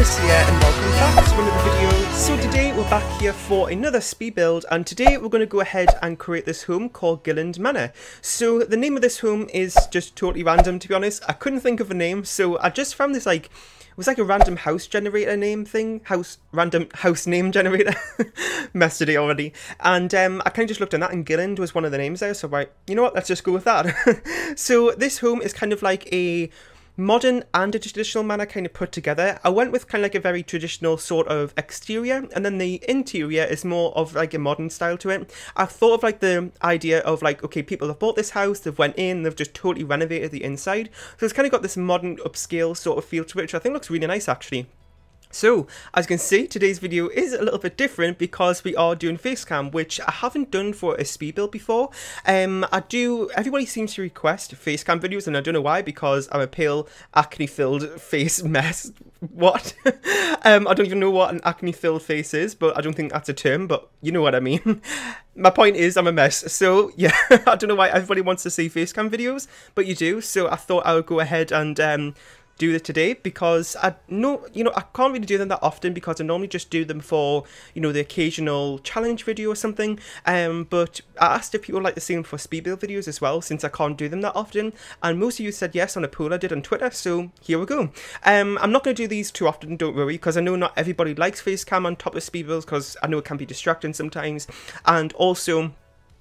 Alice here and welcome back to another video. So today we're back here for another speed build, and today we're going to go ahead and create this home called Gilland Manor. So the name of this home is just totally random, to be honest. I couldn't think of a name, so I just found this it was like a random house generator name thing. Random house name generator. Messed it already. And I kind of just looked at that and Gilland was one of the names there. So right, you know what, let's just go with that. So this home is kind of like a modern and a traditional manor kind of put together. I went with kind of like a very traditional sort of exterior, and then the interior is more of like a modern style to it. I thought of like the idea of like, okay, people have bought this house, they've went in, they've just totally renovated the inside. So it's kind of got this modern upscale sort of feel to it, which I think looks really nice actually. So, as you can see, today's video is a little bit different because we are doing Facecam, which I haven't done for a speed build before. Everybody seems to request Facecam videos, and I don't know why, because I'm a pale, acne-filled face mess. What? I don't even know what an acne-filled face is, but I don't think that's a term, but you know what I mean. My point is, I'm a mess. So, yeah, I don't know why everybody wants to see Facecam videos, but you do. So I thought I would go ahead and do this today because I know, I can't really do them that often because I normally just do them for, the occasional challenge video or something. But I asked if people would like to see them for speed build videos as well, since I can't do them that often. And most of you said yes on a poll I did on Twitter, so here we go. I'm not going to do these too often, don't worry, because I know not everybody likes Facecam on top of speed builds, because I know it can be distracting sometimes. And also,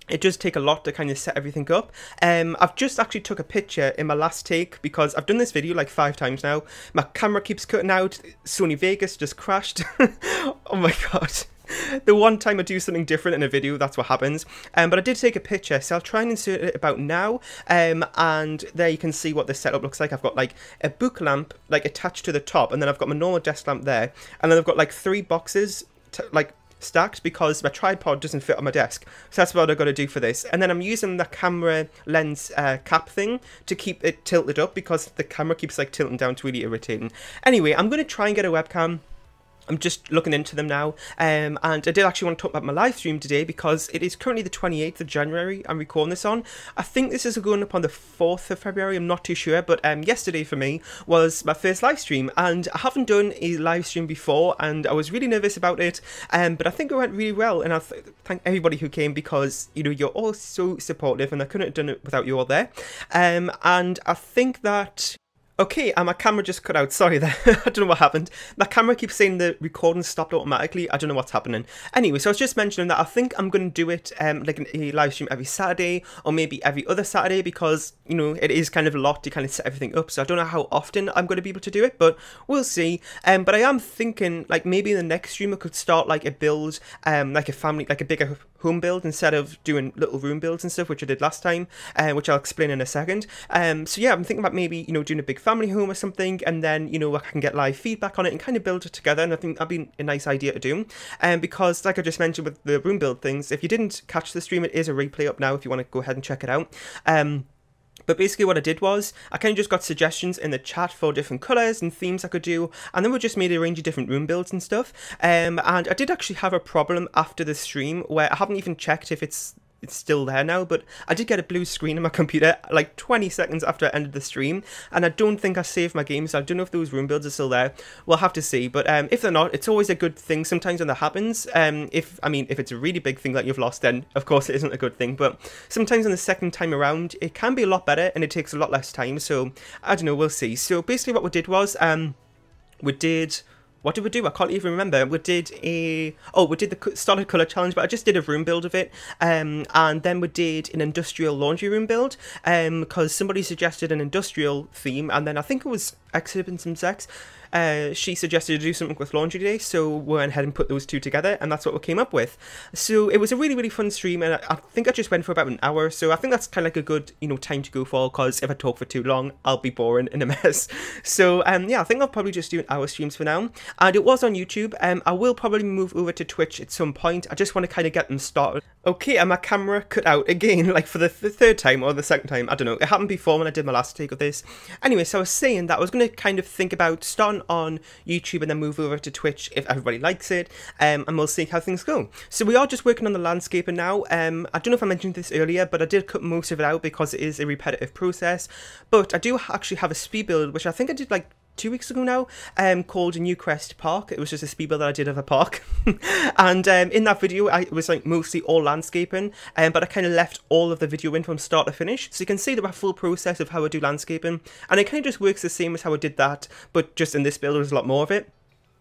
it does take a lot to kind of set everything up. I've just actually took a picture in my last take because I've done this video like 5 times now. My camera keeps cutting out. Sony Vegas just crashed. Oh my god. The one time I do something different in a video, that's what happens. But I did take a picture, so I'll try and insert it about now. And there you can see what the setup looks like. I've got like a book lamp like attached to the top, and then I've got my normal desk lamp there. And then I've got like 3 boxes stacked because my tripod doesn't fit on my desk, so that's what I've got to do for this. And then I'm using the camera lens cap thing to keep it tilted up because the camera keeps like tilting down. It's really irritating. Anyway, I'm going to try and get a webcam. I'm just looking into them now, and I did actually want to talk about my live stream today because it is currently the 28th of January I'm recording this on. I think this is going up on the 4th of February, I'm not too sure, but yesterday for me was my first live stream, and I haven't done a live stream before, and I was really nervous about it, but I think it went really well, and I thank everybody who came because, you're all so supportive, and I couldn't have done it without you all there, and I think that... Okay, and my camera just cut out, sorry there, I don't know what happened. My camera keeps saying the recording stopped automatically, I don't know what's happening. Anyway, so I was just mentioning that I think I'm going to do it like a live stream every Saturday, or maybe every other Saturday, because, it is kind of a lot to kind of set everything up, so I don't know how often I'm going to be able to do it, but we'll see. But I am thinking, like, maybe in the next stream I could start, like, a build, like a family, like a bigger home build instead of doing little room builds and stuff, which I did last time, which I'll explain in a second. So yeah, I'm thinking about maybe, doing a big family home or something, and then, I can get live feedback on it and kind of build it together, and I think that'd be a nice idea to do. Because, like I just mentioned with the room build things, if you didn't catch the stream, it is a replay up now if you want to go ahead and check it out. But basically what I did was, I kind of just got suggestions in the chat for different colours and themes I could do, and then we just made a range of different room builds and stuff. And I did actually have a problem after the stream where I haven't even checked if it's still there now, but I did get a blue screen on my computer like 20 seconds after I ended the stream, and I don't think I saved my game, so I don't know if those room builds are still there. We'll have to see, but if they're not, it's always a good thing sometimes when that happens. If it's a really big thing that you've lost, then of course it isn't a good thing, but sometimes on the second time around it can be a lot better and it takes a lot less time, so I don't know, we'll see. So basically what we did was, what did we do? I can't even remember. We did the solid colour challenge, but I just did a room build of it. And then we did an industrial laundry room build, because somebody suggested an industrial theme, and then I think it was Exhibiting Some Sex. She suggested to do something with laundry day, so we went ahead and put those two together, and that's what we came up with. So it was a really, really fun stream, and I think I just went for about an hour, so I think that's kind of like a good, time to go for, because if I talk for too long, I'll be boring and a mess. So, yeah, I think I'll probably just do an hour streams for now, and it was on YouTube. I will probably move over to Twitch at some point. I just want to kind of get them started. Okay, and my camera cut out again, like for the third time or the second time, I don't know. It happened before when I did my last take of this. Anyway, so I was saying that I was going to kind of think about starting on YouTube and then move over to Twitch if everybody likes it, and we'll see how things go. So we are just working on the landscaping now. I don't know if I mentioned this earlier, but I did cut most of it out because it is a repetitive process. But I do actually have a speed build, which I think I did like 2 weeks ago now, called Newcrest Park. It was just a speed build that I did of a park. And in that video, it was like mostly all landscaping, but I kind of left all of the video in from start to finish. So you can see the full process of how I do landscaping. And it kind of just works the same as how I did that, but just in this build, there's a lot more of it.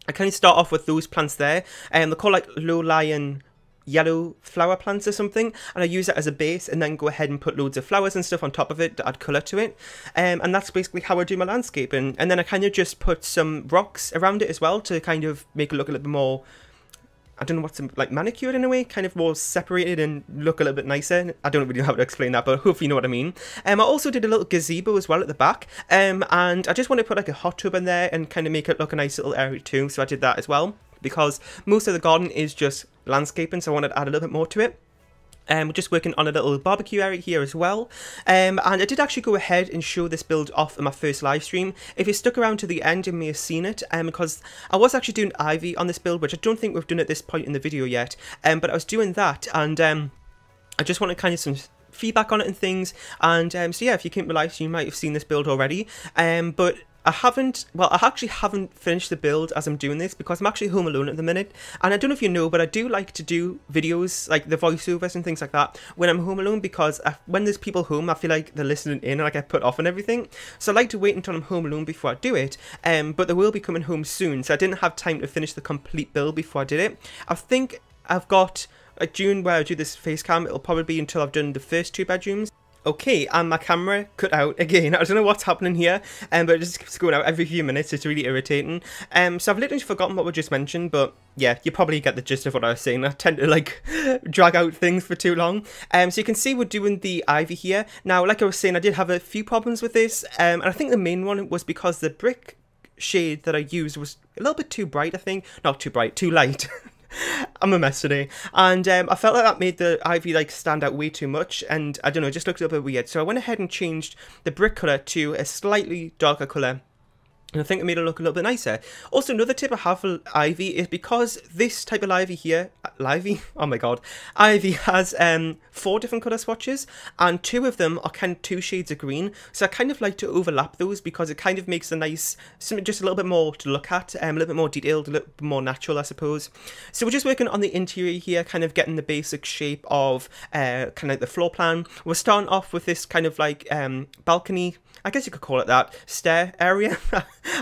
I kind of start off with those plants there, and they're called like low-lying yellow flower plants or something, and I use it as a base and then go ahead and put loads of flowers and stuff on top of it to add colour to it, and that's basically how I do my landscaping. And then I kind of just put some rocks around it as well to kind of make it look a little bit more, I don't know what's like, manicured in a way, kind of more separated and look a little bit nicer. I don't really know how to explain that, but hopefully you know what I mean. I also did a little gazebo as well at the back, and I just want to put like a hot tub in there and kind of make it look a nice little area too, so I did that as well, because most of the garden is just landscaping, so I wanted to add a little bit more to it. We're just working on a little barbecue area here as well, and I did actually go ahead and show this build off in my first live stream. If you stuck around to the end, you may have seen it, because I was actually doing ivy on this build, which I don't think we've done at this point in the video yet, but I was doing that, and I just wanted kind of some feedback on it and things, and so yeah, if you came to the live stream, you might have seen this build already, but I actually haven't finished the build as I'm doing this, because I'm actually home alone at the minute, and I don't know if you know, but I do like to do videos, like the voiceovers and things like that, when I'm home alone, because when there's people home, I feel like they're listening in and I get put off and everything, so I like to wait until I'm home alone before I do it, but they will be coming home soon, so I didn't have time to finish the complete build before I did it. I think I've got a June where I do this face cam, it'll probably be until I've done the first 2 bedrooms. Okay, and my camera cut out again. I don't know what's happening here, but it just keeps going out every few minutes. It's really irritating. So I've literally forgotten what we just mentioned, but yeah, you probably get the gist of what I was saying. I tend to like drag out things for too long. So you can see we're doing the ivy here. Now, like I was saying, I did have a few problems with this, and I think the main one was because the brick shade that I used was a little bit too bright, I think. Not too bright, too light. I'm a mess today, and I felt like that made the ivy like stand out way too much, and I don't know, it just looked a little bit weird, so I went ahead and changed the brick colour to a slightly darker colour, and I think it made it look a little bit nicer. Also, another tip I have for ivy is because this type of ivy here, ivy has 4 different colour swatches, and 2 of them are kind of 2 shades of green, so I kind of like to overlap those because it kind of makes a nice, something just a little bit more to look at, a little bit more detailed, a little bit more natural, I suppose. So we're just working on the interior here, kind of getting the basic shape of kind of like the floor plan. We're starting off with this kind of like balcony, I guess you could call it that, stair area.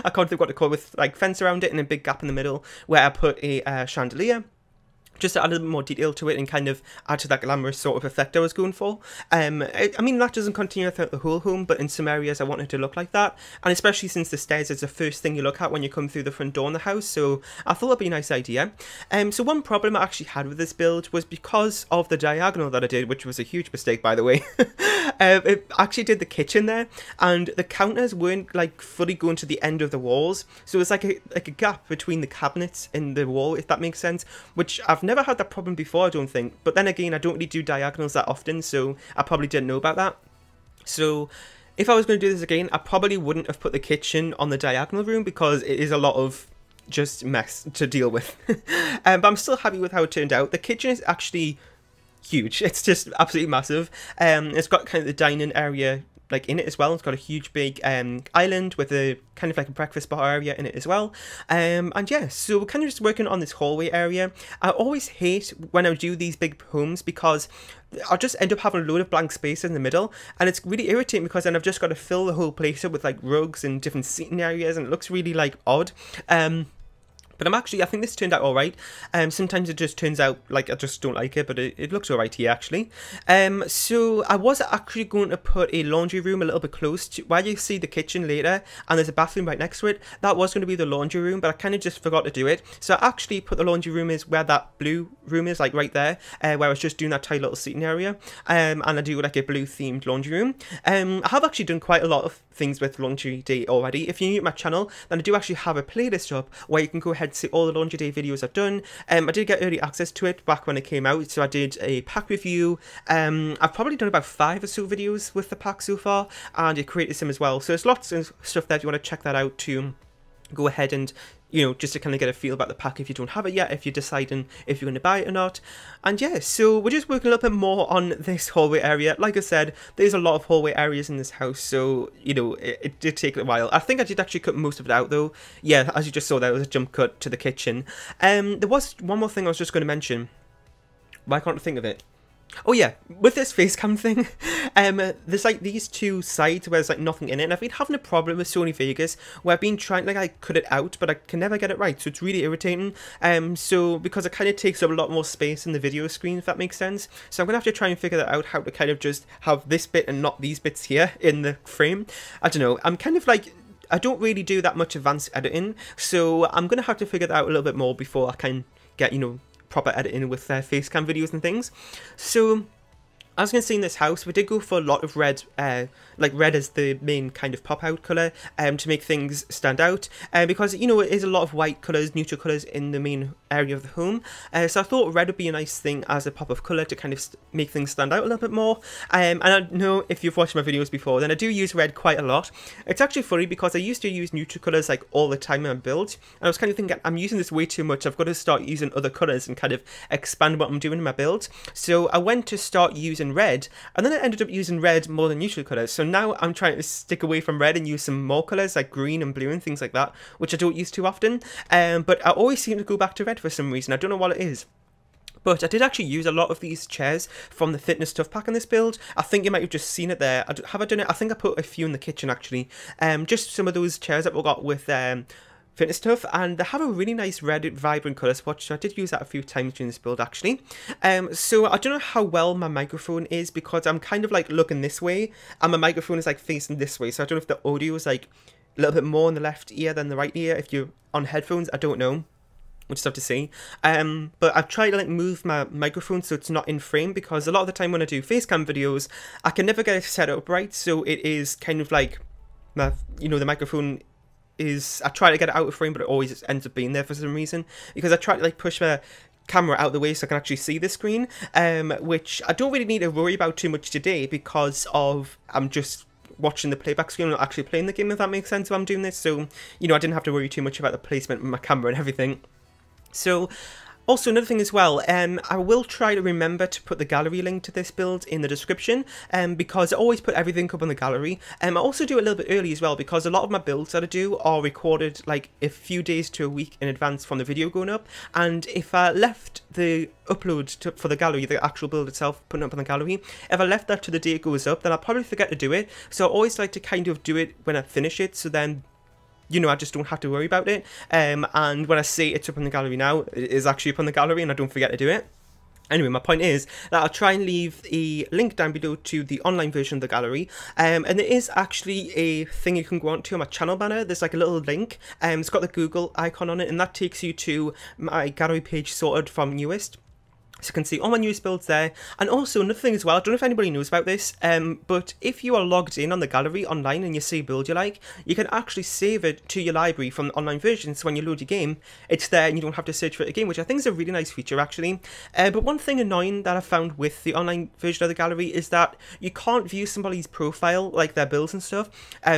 I can't think what to call it, with like fence around it and a big gap in the middle where I put a chandelier, just to add a little bit more detail to it and kind of add to that glamorous sort of effect I was going for. I mean, that doesn't continue throughout the whole home, but in some areas I wanted it to look like that, and especially since the stairs is the first thing you look at when you come through the front door in the house, so I thought it'd be a nice idea. So one problem I actually had with this build was because of the diagonal that I did, which was a huge mistake, by the way. It actually did the kitchen there, and the counters weren't like fully going to the end of the walls, so it's like a gap between the cabinets and the wall, if that makes sense, which I've never had that problem before, I don't think, but then again, I don't really do diagonals that often, so I probably didn't know about that. So if I was going to do this again, I probably wouldn't have put the kitchen on the diagonal room, because it is a lot of just mess to deal with. But I'm still happy with how it turned out. The kitchen is actually huge, it's just absolutely massive. It's got kind of the dining area like in it as well. It's got a huge big island with a kind of like a breakfast bar area in it as well, and yeah, so we're kind of just working on this hallway area. I always hate when I do these big homes because I'll just end up having a load of blank space in the middle, and it's really irritating because then I've just got to fill the whole place up with like rugs and different seating areas, and it looks really like odd. But I think this turned out alright. Sometimes it just turns out like I just don't like it, but it looks alright here actually. So I was actually going to put a laundry room a little bit close to where you see the kitchen later, and there's a bathroom right next to it. That was going to be the laundry room, but I kind of just forgot to do it. So I actually put the laundry room is where that blue room is, like right there, where I was just doing that tiny little seating area. And I do like a blue themed laundry room. I have actually done quite a lot of things with laundry day already. If you're new to my channel, then I do actually have a playlist up where you can go ahead and see all the laundry day videos I've done. I did get early access to it back when it came out, so I did a pack review. I've probably done about 5 or so videos with the pack so far, and I created some as well, so there's lots of stuff there if you want to check that out to go ahead and you know, just to kind of get a feel about the pack if you don't have it yet, if you're deciding if you're going to buy it or not. And yeah, so we're just working a little bit more on this hallway area. Like I said, there's a lot of hallway areas in this house, so, you know, it did take a while. I think I did actually cut most of it out though. Yeah, as you just saw, there was a jump cut to the kitchen. There was one more thing I was just going to mention. Why can't I think of it? Oh yeah, with this Facecam thing, there's like these two sides where there's like nothing in it, and I've been having a problem with Sony Vegas where I've been trying to like cut it out, but I can never get it right, so it's really irritating. So because it kind of takes up a lot more space in the video screen, if that makes sense. So I'm gonna have to try and figure that out, how to kind of just have this bit and not these bits here in the frame. I don't know, I'm kind of like, I don't really do that much advanced editing, so I'm gonna have to figure that out a little bit more before I can get, you know, proper editing with Facecam videos and things. So as you can see in this house, we did go for a lot of red, like red as the main kind of pop-out colour, to make things stand out, because, you know, it is a lot of white colours, neutral colours in the main area of the home, so I thought red would be a nice thing as a pop of colour to kind of make things stand out a little bit more. And I know if you've watched my videos before, then I do use red quite a lot. It's actually funny because I used to use neutral colours like all the time in my build, and I was kind of thinking, I'm using this way too much, I've got to start using other colours and kind of expand what I'm doing in my build. So I went to start using red, and then I ended up using red more than neutral colours, so now I'm trying to stick away from red and use some more colours like green and blue and things like that, which I don't use too often, but I always seem to go back to red for some reason. I don't know what it is. But I did actually use a lot of these chairs from the fitness stuff pack in this build. I think you might have just seen it there. Have I done it? I think I put a few in the kitchen actually. Just some of those chairs that we got with fitness stuff, and they have a really nice red vibrant colour swatch, so I did use that a few times during this build actually. So I don't know how well my microphone is because I'm kind of like looking this way and my microphone is like facing this way, so I don't know if the audio is like a little bit more in the left ear than the right ear if you're on headphones. I don't know. We'll just have to see. But I've tried to like move my microphone so it's not in frame, because a lot of the time when I do Facecam videos, I can never get it set up right, so it is kind of like my, you know, the microphone is, I try to get it out of frame, but it always ends up being there for some reason, because I try to like push my camera out of the way so I can actually see the screen, which I don't really need to worry about too much today because of, I'm just watching the playback screen, not actually playing the game, if that makes sense, while I'm doing this. So, you know, I didn't have to worry too much about the placement of my camera and everything. So, also another thing as well, I will try to remember to put the gallery link to this build in the description, because I always put everything up on the gallery. I also do it a little bit early as well, because a lot of my builds that I do are recorded like a few days to a week in advance from the video going up, and if I left the upload for the gallery, the actual build itself, putting up on the gallery, if I left that to the day it goes up, then I'll probably forget to do it. So I always like to kind of do it when I finish it, so then, you know, I just don't have to worry about it, and when I say it's up on the gallery now, it is actually up on the gallery and I don't forget to do it. Anyway, my point is that I'll try and leave a link down below to the online version of the gallery, and there is actually a thing you can go on to on my channel banner. There's like a little link, it's got the Google icon on it, and that takes you to my gallery page sorted from newest. So you can see all my newest builds there. And also another thing as well, I don't know if anybody knows about this, but if you are logged in on the gallery online and you see a build you like, you can actually save it to your library from the online version, so when you load your game, it's there and you don't have to search for it again, which I think is a really nice feature actually. But one thing annoying that I found with the online version of the gallery is that you can't view somebody's profile, like their builds and stuff,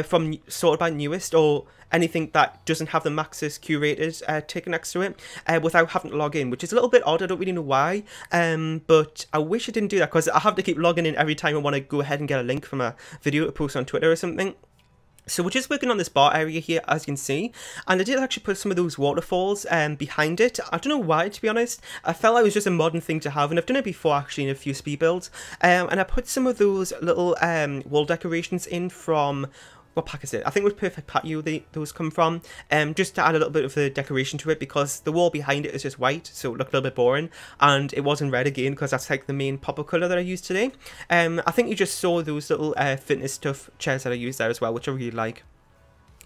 from sorted by newest or anything that doesn't have the Maxis curated tick next to it, without having to log in, which is a little bit odd. I don't really know why, but I wish I didn't do that, because I have to keep logging in every time I want to go ahead and get a link from a video to post on Twitter or something. So we're just working on this bar area here, as you can see, and I did actually put some of those waterfalls behind it. I don't know why, to be honest. I felt like it was just a modern thing to have, and I've done it before actually in a few speed builds, and I put some of those little wall decorations in from, what pack is it? I think it was Perfect Patio those come from, just to add a little bit of the decoration to it, because the wall behind it is just white, so it looked a little bit boring, and it wasn't red again, because that's like the main pop-up colour that I used today. I think you just saw those little fitness stuff chairs that I used there as well, which I really like.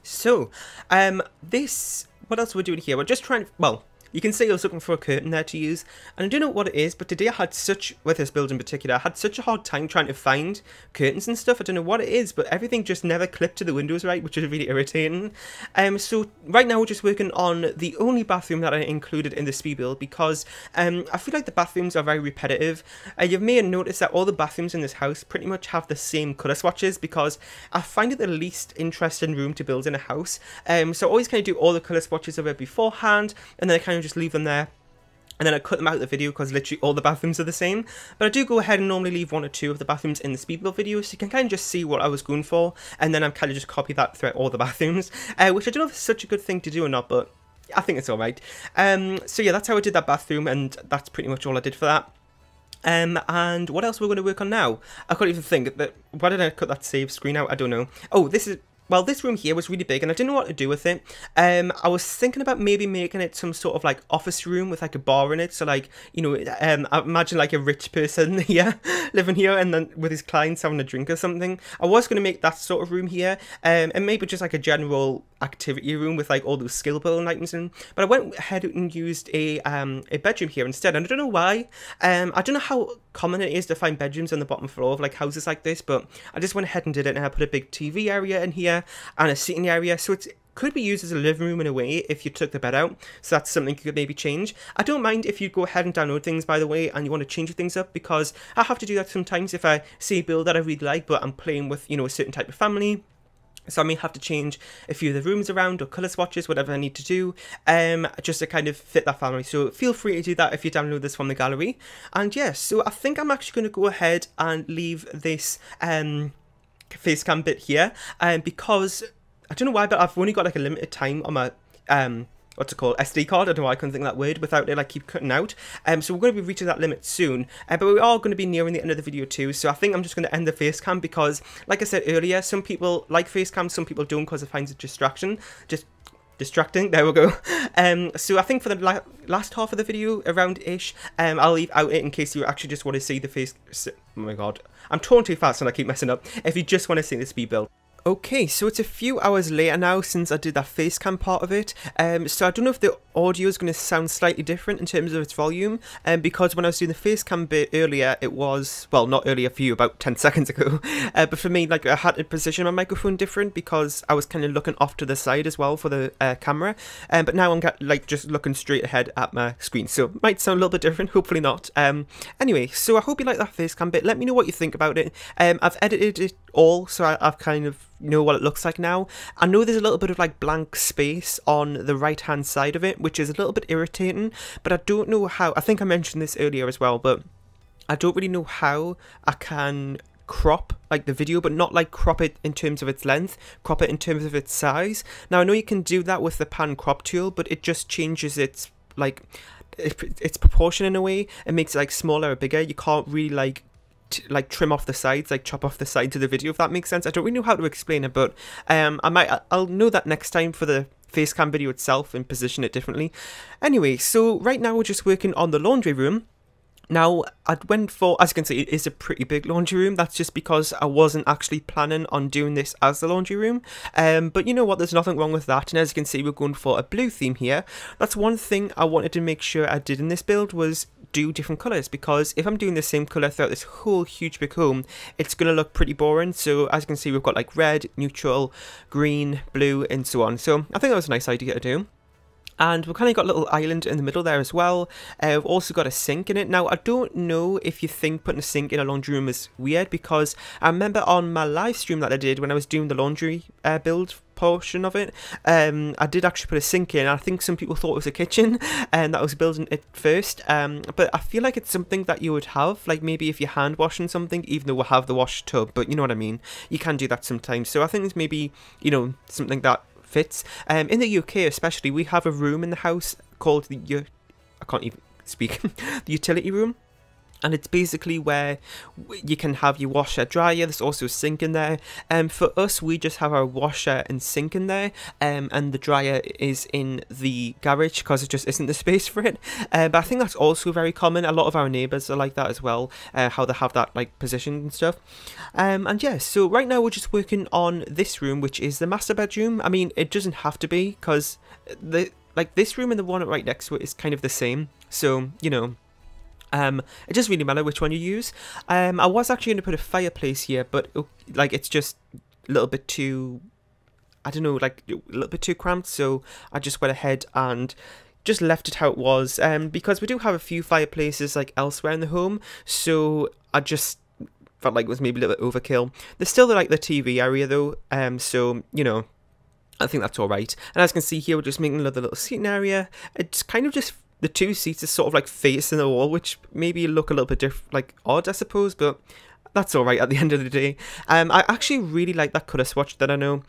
So, what else we're doing here? We're just trying, well, you can see I was looking for a curtain there to use, and I don't know what it is, but today I had with this build in particular, I had such a hard time trying to find curtains and stuff. I don't know what it is, but everything just never clipped to the windows right, which is really irritating. So right now we're just working on the only bathroom that I included in the speed build, because I feel like the bathrooms are very repetitive. You may have noticed that all the bathrooms in this house pretty much have the same colour swatches, because I find it the least interesting room to build in a house. So I always kind of do all the colour swatches of it beforehand, and then I kind of just leave them there, and then I cut them out of the video because literally all the bathrooms are the same. But I do go ahead and normally leave 1 or 2 of the bathrooms in the speed build video, so you can kind of just see what I was going for, and then I kind of just copy that throughout all the bathrooms, which I don't know if it's such a good thing to do or not, but I think it's alright. So yeah, that's how I did that bathroom, and that's pretty much all I did for that. And what else we're going to work on now? I can't even think. Why did I cut that save screen out? I don't know. Oh, well, this room here was really big, and I didn't know what to do with it. I was thinking about maybe making it some sort of like office room with like a bar in it. So like, you know, I imagine like a rich person here living here, and then with his clients having a drink or something. I was going to make that sort of room here, and maybe just like a general activity room with like all those skill building items in. But I went ahead and used a bedroom here instead, and I don't know why. I don't know how common it is to find bedrooms on the bottom floor of like houses like this, but I just went ahead and did it, and I put a big TV area in here and a sitting area, so it could be used as a living room in a way if you took the bed out. So that's something you could maybe change. I don't mind if you go ahead and download things, by the way, and you want to change things up, because I have to do that sometimes if I see a build that I really like, but I'm playing with, you know, a certain type of family. So I may have to change a few of the rooms around, or colour swatches, whatever I need to do, just to kind of fit that family. So feel free to do that if you download this from the gallery. And yes, so I think I'm actually going to go ahead and leave this Facecam bit here, because I don't know why, but I've only got like a limited time on my what's it called, SD card. I don't know why I couldn't think of that word without it like keep cutting out. So we're going to be reaching that limit soon, but we are going to be nearing the end of the video too. So I think I'm just going to end the Facecam, because like I said earlier, some people like Facecam, some people don't, because it finds a distraction. Distracting, there we go. So I think for the last half of the video, around ish, I'll leave out it in case you actually just want to see the face. Oh my god, I'm talking too fast and I keep messing up. If you just want to see the speed build. Okay, so it's a few hours later now since I did that Facecam part of it, so I don't know if the audio is going to sound slightly different in terms of its volume, because when I was doing the Facecam bit earlier, it was, well, not earlier for you, about 10 seconds ago, but for me, like, I had to position my microphone different because I was kind of looking off to the side as well for the camera, but now I'm like just looking straight ahead at my screen, so it might sound a little bit different, hopefully not. Anyway, so I hope you like that Facecam bit. Let me know what you think about it. I've edited it all, so I've kind of know what it looks like now. I know there's a little bit of like blank space on the right hand side of it, which is a little bit irritating, but I don't know how. I think I mentioned this earlier as well, but I don't really know how I can crop like the video, but not like crop it in terms of its length, crop it in terms of its size. Now I know you can do that with the pan crop tool, but it just changes its like its proportion in a way. It makes it like smaller or bigger. You can't really like trim off the sides, like chop off the sides of the video, if that makes sense. I don't really know how to explain it, but I'll know that next time for the Facecam video itself and position it differently. Anyway, so right now we're just working on the laundry room. Now, I went for, as you can see, it is a pretty big laundry room. That's just because I wasn't actually planning on doing this as the laundry room. But you know what, there's nothing wrong with that. And as you can see, we're going for a blue theme here. That's one thing I wanted to make sure I did in this build, was do different colours, because if I'm doing the same colour throughout this whole huge big home, it's going to look pretty boring. So as you can see, we've got like red, neutral, green, blue, and so on. So I think that was a nice idea to do. And we've kind of got a little island in the middle there as well. We've also got a sink in it. Now, I don't know if you think putting a sink in a laundry room is weird, because I remember on my live stream that I did when I was doing the laundry build portion of it, I did actually put a sink in. I think some people thought it was a kitchen and that I was building it first, but I feel like it's something that you would have, like maybe if you're hand washing something, even though we'll have the wash tub, but you know what I mean, you can do that sometimes. So I think it's maybe, you know, something that fits. In the UK especially, we have a room in the house called the I can't even speak the utility room, and it's basically where you can have your washer dryer. There's also a sink in there. For us, we just have our washer and sink in there, and the dryer is in the garage because it just isn't the space for it. But I think that's also very common. A lot of our neighbours are like that as well, how they have that like position and stuff. And yeah, so right now we're just working on this room, which is the master bedroom. I mean, it doesn't have to be, because like this room and the one right next to it is kind of the same. So, you know, it doesn't really matter which one you use. I was actually going to put a fireplace here, but like it's just a little bit too, I don't know, like a little bit too cramped. So I just went ahead and just left it how it was, because we do have a few fireplaces like elsewhere in the home. So I just felt like it was maybe a little bit overkill. There's still like the TV area though, so you know, I think that's all right. And as you can see here, we're just making another little seating area. It's kind of just the two seats is sort of like facing the wall, which maybe look a little bit like odd, I suppose, but that's all right at the end of the day. I actually really like that colour swatch that I know.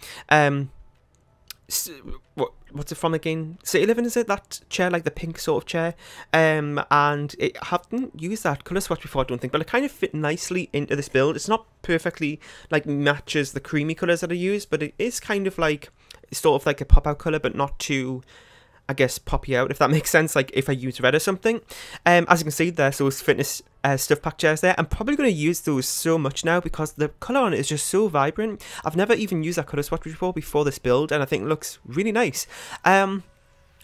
What's it from again? City Living, is it? That chair, like the pink sort of chair. And I haven't used that colour swatch before, I don't think, but it kind of fit nicely into this build. It's not perfectly like matches the creamy colours that I use, but it is kind of like sort of like a pop out colour, but not too, I guess, poppy out, if that makes sense, like if I use red or something. As you can see, there's those fitness stuff pack chairs there. I'm probably going to use those so much now because the colour on it is just so vibrant. I've never even used that colour swatch before this build, and I think it looks really nice.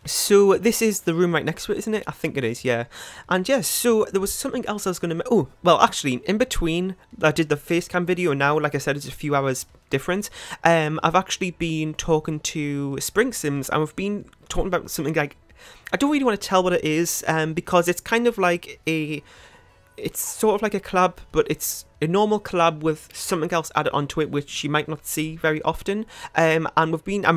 So this is the room right next to it, isn't it? I think it is, yeah. And yeah, so there was something else I was going to... Oh, well, actually, in between, I did the Facecam video, and now, like I said, it's a few hours different. I've actually been talking to Spring Sims, and we've been talking about something like... I don't really want to tell what it is, because it's kind of like a... It's sort of like a collab, but it's a normal collab with something else added onto it, which you might not see very often. And I'm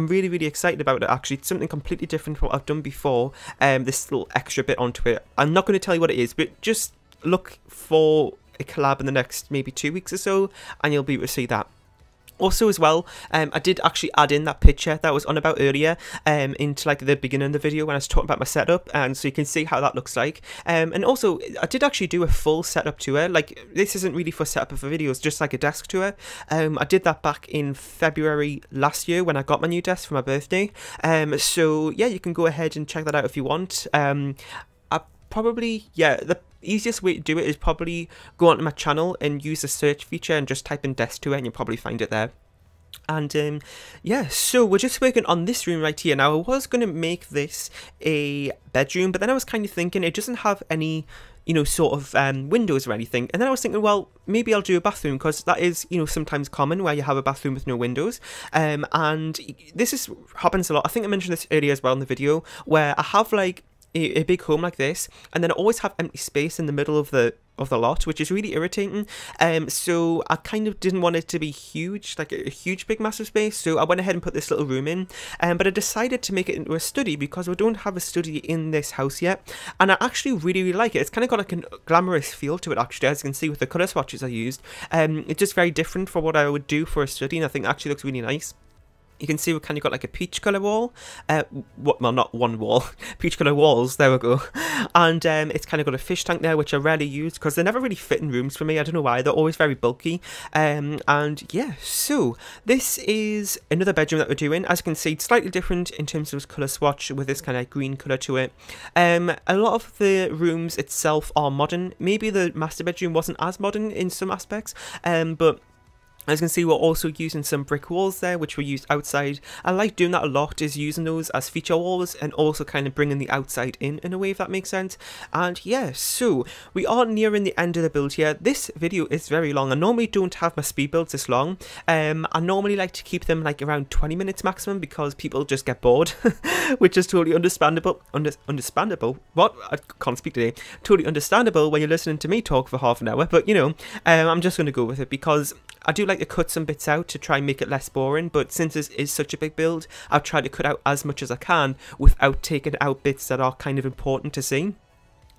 really, really excited about it, actually. It's something completely different from what I've done before. This little extra bit onto it. I'm not going to tell you what it is, but just look for a collab in the next maybe 2 weeks or so, and you'll be able to see that. Also as well, I did actually add in that picture that I was on about earlier into like the beginning of the video when I was talking about my setup, and so you can see how that looks like. And also, I did actually do a full setup tour. Like, this isn't really for setup for videos, just like a desk tour. I did that back in February last year when I got my new desk for my birthday. So yeah, you can go ahead and check that out if you want. Probably, yeah, the easiest way to do it is probably go onto my channel and use the search feature and just type in desk tour and you'll probably find it there. And yeah, so we're just working on this room right here. Now, I was going to make this a bedroom, but then I was kind of thinking it doesn't have any, you know, sort of windows or anything. And then I was thinking, well, maybe I'll do a bathroom, because that is, you know, sometimes common where you have a bathroom with no windows. And happens a lot. I think I mentioned this earlier as well in the video, where I have like a big home like this, and then I always have empty space in the middle of the lot, which is really irritating. So I kind of didn't want it to be huge, like a huge big massive space, so I went ahead and put this little room in. But I decided to make it into a study because we don't have a study in this house yet, and I actually really, really like it. It's kind of got like a glamorous feel to it, actually, as you can see with the colour swatches I used. It's just very different from what I would do for a study, and I think it actually looks really nice. You can see we've kind of got like a peach colour wall, well, not one wall, peach colour walls, there we go. And it's kind of got a fish tank there, which I rarely use because they never really fit in rooms for me. I don't know why, they're always very bulky. And yeah, so this is another bedroom that we're doing. As you can see, it's slightly different in terms of colour swatch with this kind of green colour to it. A lot of the rooms itself are modern. Maybe the master bedroom wasn't as modern in some aspects, but as you can see, we're also using some brick walls there, which we used outside. I like doing that a lot, is using those as feature walls and also kind of bringing the outside in a way, if that makes sense. And yeah, so we are nearing the end of the build here. This video is very long. I normally don't have my speed builds this long. I normally like to keep them like around 20 minutes maximum because people just get bored, which is totally understandable. Understandable? What? I can't speak today. Totally understandable when you're listening to me talk for half an hour, but you know, I'm just going to go with it because I do like to cut some bits out to try and make it less boring, but since this is such a big build, I've tried to cut out as much as I can without taking out bits that are kind of important to see.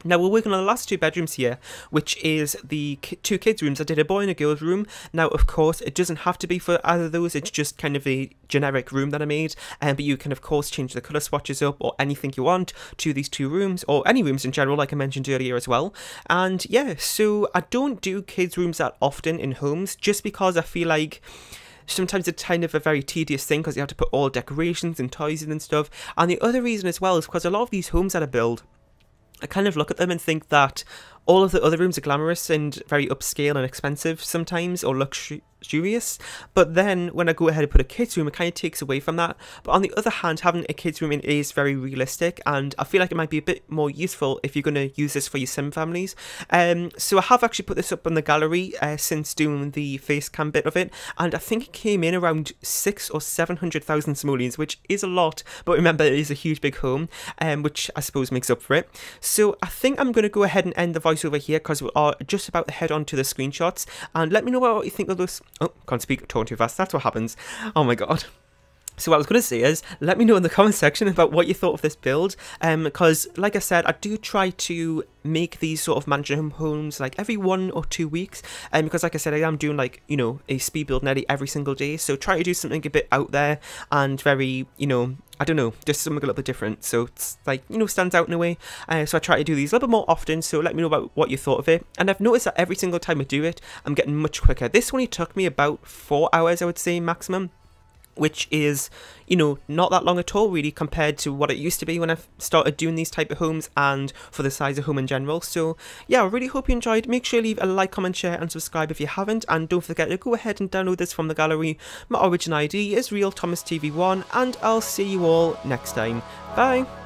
Now, we're working on the last two bedrooms here, which is the two kids' rooms. I did a boy and a girl's room. Now, of course, it doesn't have to be for either of those. It's just kind of a generic room that I made. But you can, of course, change the colour swatches up or anything you want to these two rooms, or any rooms in general, like I mentioned earlier as well. And yeah, so I don't do kids' rooms that often in homes, just because I feel like sometimes it's kind of a very tedious thing because you have to put all decorations and toys in and stuff. And the other reason as well is because a lot of these homes that I build, I kind of look at them and think that, all of the other rooms are glamorous and very upscale and expensive sometimes, or luxurious, but then when I go ahead and put a kids room, it kind of takes away from that. But on the other hand, having a kids room is very realistic, and I feel like it might be a bit more useful if you're going to use this for your sim families. So I have actually put this up on the gallery since doing the Facecam bit of it, and I think it came in around 600,000 or 700,000 simoleons, which is a lot, but remember it is a huge big home, which I suppose makes up for it. So I think I'm going to go ahead and end the voiceover here because we are just about to head on to the screenshots, and let me know what you think of those. Oh, can't speak, talking too fast, that's what happens. Oh my god. So what I was going to say is, let me know in the comment section about what you thought of this build, because like I said, I do try to make these sort of mansion homes like every 1 or 2 weeks, because like I said, I am doing like, you know, a speed build nearly every single day, so try to do something a bit out there and very, you know, I don't know, just something a little bit different, so it's like, you know, stands out in a way. So I try to do these a little bit more often, so let me know about what you thought of it. And I've noticed that every single time I do it, I'm getting much quicker. This only took me about 4 hours, I would say, maximum, which is, you know, not that long at all really compared to what it used to be when I started doing these type of homes and for the size of home in general. So yeah, I really hope you enjoyed. Make sure you leave a like, comment, share and subscribe if you haven't, and don't forget to go ahead and download this from the gallery. My origin ID is RealThomasTV1, and I'll see you all next time. Bye!